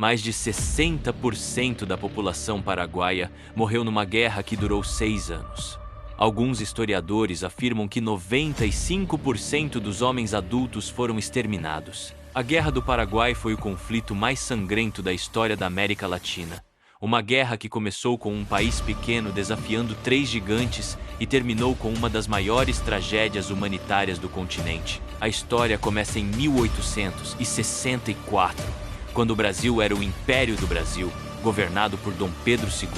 Mais de 60% da população paraguaia morreu numa guerra que durou 6 anos. Alguns historiadores afirmam que 95% dos homens adultos foram exterminados. A Guerra do Paraguai foi o conflito mais sangrento da história da América Latina. Uma guerra que começou com um país pequeno desafiando 3 gigantes e terminou com uma das maiores tragédias humanitárias do continente. A história começa em 1864, quando o Brasil era o Império do Brasil, governado por Dom Pedro II.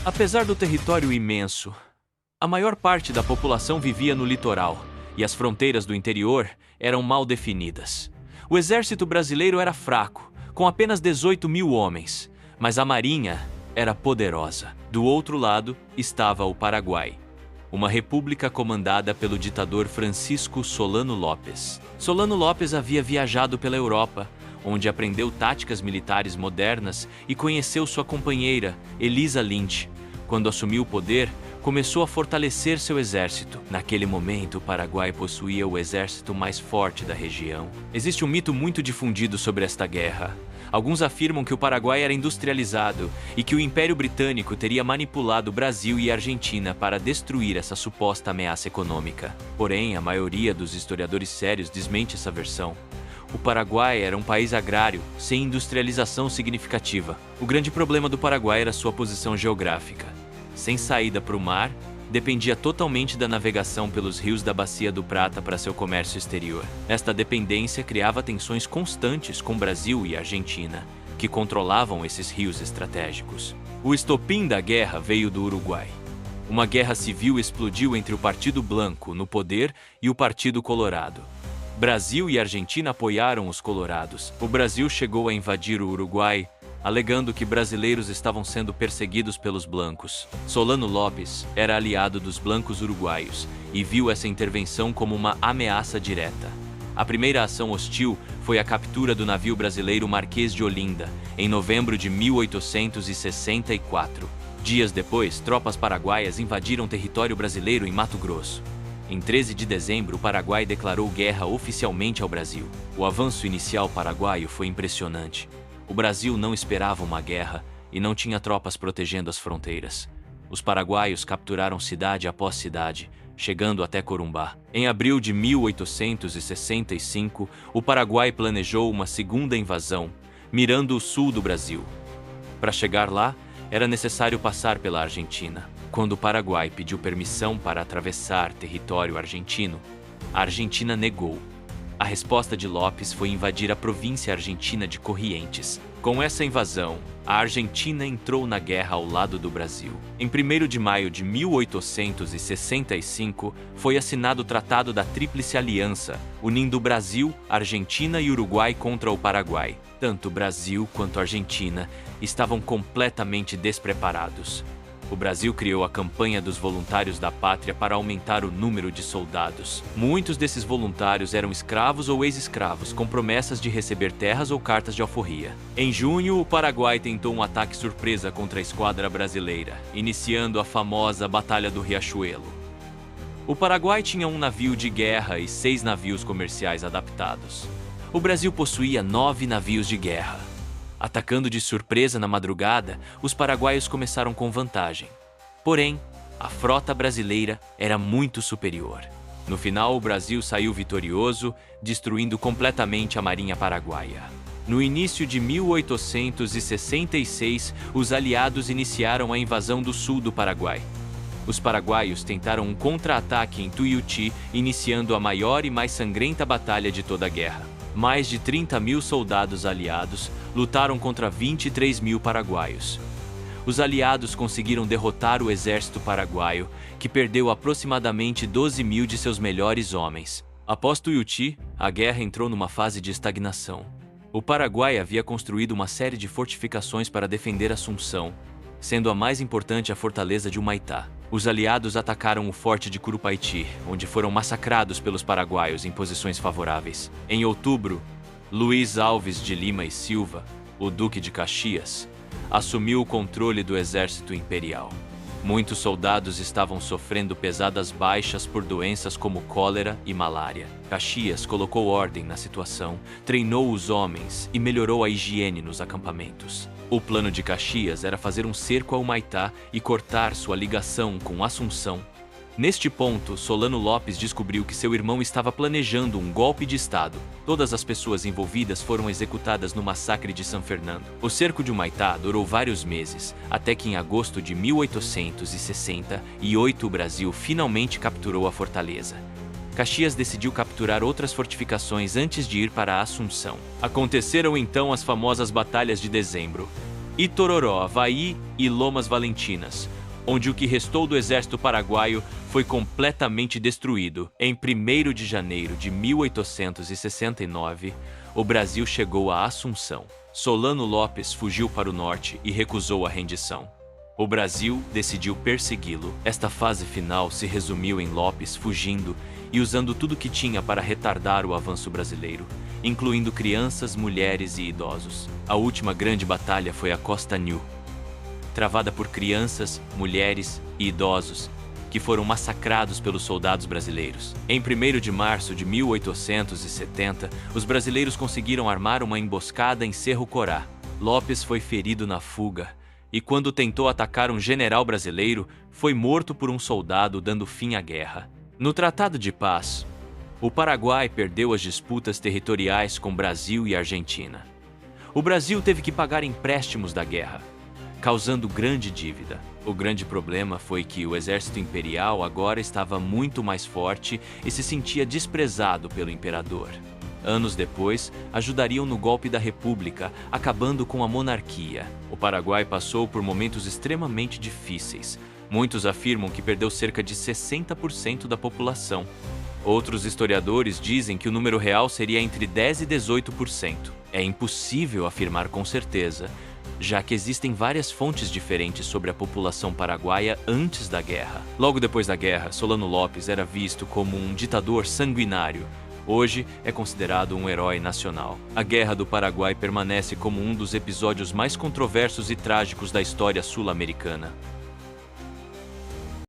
Apesar do território imenso, a maior parte da população vivia no litoral e as fronteiras do interior eram mal definidas. O exército brasileiro era fraco, com apenas 18 mil homens, mas a marinha era poderosa. Do outro lado estava o Paraguai, uma república comandada pelo ditador Francisco Solano Lopes. Solano Lopes havia viajado pela Europa, onde aprendeu táticas militares modernas e conheceu sua companheira, Elisa Lynch. Quando assumiu o poder, começou a fortalecer seu exército. Naquele momento, o Paraguai possuía o exército mais forte da região. Existe um mito muito difundido sobre esta guerra. Alguns afirmam que o Paraguai era industrializado e que o Império Britânico teria manipulado o Brasil e a Argentina para destruir essa suposta ameaça econômica. Porém, a maioria dos historiadores sérios desmente essa versão. O Paraguai era um país agrário, sem industrialização significativa. O grande problema do Paraguai era sua posição geográfica. Sem saída para o mar, dependia totalmente da navegação pelos rios da Bacia do Prata para seu comércio exterior. Esta dependência criava tensões constantes com Brasil e Argentina, que controlavam esses rios estratégicos. O estopim da guerra veio do Uruguai. Uma guerra civil explodiu entre o Partido Blanco, no poder, e o Partido Colorado. Brasil e Argentina apoiaram os colorados. O Brasil chegou a invadir o Uruguai, alegando que brasileiros estavam sendo perseguidos pelos blancos. Solano Lopes era aliado dos blancos uruguaios e viu essa intervenção como uma ameaça direta. A primeira ação hostil foi a captura do navio brasileiro Marquês de Olinda, em novembro de 1864. Dias depois, tropas paraguaias invadiram território brasileiro em Mato Grosso. Em 13 de dezembro, o Paraguai declarou guerra oficialmente ao Brasil. O avanço inicial paraguaio foi impressionante. O Brasil não esperava uma guerra e não tinha tropas protegendo as fronteiras. Os paraguaios capturaram cidade após cidade, chegando até Corumbá. Em abril de 1865, o Paraguai planejou uma segunda invasão, mirando o sul do Brasil. Para chegar lá, era necessário passar pela Argentina. Quando o Paraguai pediu permissão para atravessar território argentino, a Argentina negou. A resposta de Lopes foi invadir a província argentina de Corrientes. Com essa invasão, a Argentina entrou na guerra ao lado do Brasil. Em 1º de maio de 1865, foi assinado o Tratado da Tríplice Aliança, unindo Brasil, Argentina e Uruguai contra o Paraguai. Tanto o Brasil quanto a Argentina estavam completamente despreparados. O Brasil criou a Campanha dos Voluntários da Pátria para aumentar o número de soldados. Muitos desses voluntários eram escravos ou ex-escravos, com promessas de receber terras ou cartas de alforria. Em junho, o Paraguai tentou um ataque surpresa contra a esquadra brasileira, iniciando a famosa Batalha do Riachuelo. O Paraguai tinha um navio de guerra e 6 navios comerciais adaptados. O Brasil possuía 9 navios de guerra. Atacando de surpresa na madrugada, os paraguaios começaram com vantagem. Porém, a frota brasileira era muito superior. No final, o Brasil saiu vitorioso, destruindo completamente a marinha paraguaia. No início de 1866, os aliados iniciaram a invasão do sul do Paraguai. Os paraguaios tentaram um contra-ataque em Tuiuti, iniciando a maior e mais sangrenta batalha de toda a guerra. Mais de 30 mil soldados aliados lutaram contra 23 mil paraguaios. Os aliados conseguiram derrotar o exército paraguaio, que perdeu aproximadamente 12 mil de seus melhores homens. Após Tuiuti, a guerra entrou numa fase de estagnação. O Paraguai havia construído uma série de fortificações para defender Assunção, sendo a mais importante a fortaleza de Humaitá. Os aliados atacaram o forte de Curupaiti, onde foram massacrados pelos paraguaios em posições favoráveis. Em outubro, Luiz Alves de Lima e Silva, o Duque de Caxias, assumiu o controle do exército imperial. Muitos soldados estavam sofrendo pesadas baixas por doenças como cólera e malária. Caxias colocou ordem na situação, treinou os homens e melhorou a higiene nos acampamentos. O plano de Caxias era fazer um cerco ao Humaitá e cortar sua ligação com Assunção. Neste ponto, Solano Lopes descobriu que seu irmão estava planejando um golpe de Estado. Todas as pessoas envolvidas foram executadas no massacre de São Fernando. O cerco de Humaitá durou vários meses, até que em agosto de 1868 o Brasil finalmente capturou a fortaleza. Caxias decidiu capturar outras fortificações antes de ir para Assunção. Aconteceram então as famosas Batalhas de Dezembro, Itororó, Havaí e Lomas Valentinas, onde o que restou do exército paraguaio foi completamente destruído. Em 1º de janeiro de 1869, o Brasil chegou a Assunção. Solano Lopes fugiu para o norte e recusou a rendição. O Brasil decidiu persegui-lo. Esta fase final se resumiu em Lopes fugindo e usando tudo que tinha para retardar o avanço brasileiro, incluindo crianças, mulheres e idosos. A última grande batalha foi a Costa Nu, travada por crianças, mulheres e idosos, que foram massacrados pelos soldados brasileiros. Em 1º de março de 1870, os brasileiros conseguiram armar uma emboscada em Cerro Corá. Lopes foi ferido na fuga, e quando tentou atacar um general brasileiro, foi morto por um soldado, dando fim à guerra. No Tratado de Paz, o Paraguai perdeu as disputas territoriais com Brasil e Argentina. O Brasil teve que pagar empréstimos da guerra, causando grande dívida. O grande problema foi que o exército imperial agora estava muito mais forte e se sentia desprezado pelo imperador. Anos depois, ajudariam no golpe da República, acabando com a monarquia. O Paraguai passou por momentos extremamente difíceis. Muitos afirmam que perdeu cerca de 60% da população. Outros historiadores dizem que o número real seria entre 10% e 18%. É impossível afirmar com certeza, já que existem várias fontes diferentes sobre a população paraguaia antes da guerra. Logo depois da guerra, Solano Lopes era visto como um ditador sanguinário. Hoje é considerado um herói nacional. A Guerra do Paraguai permanece como um dos episódios mais controversos e trágicos da história sul-americana.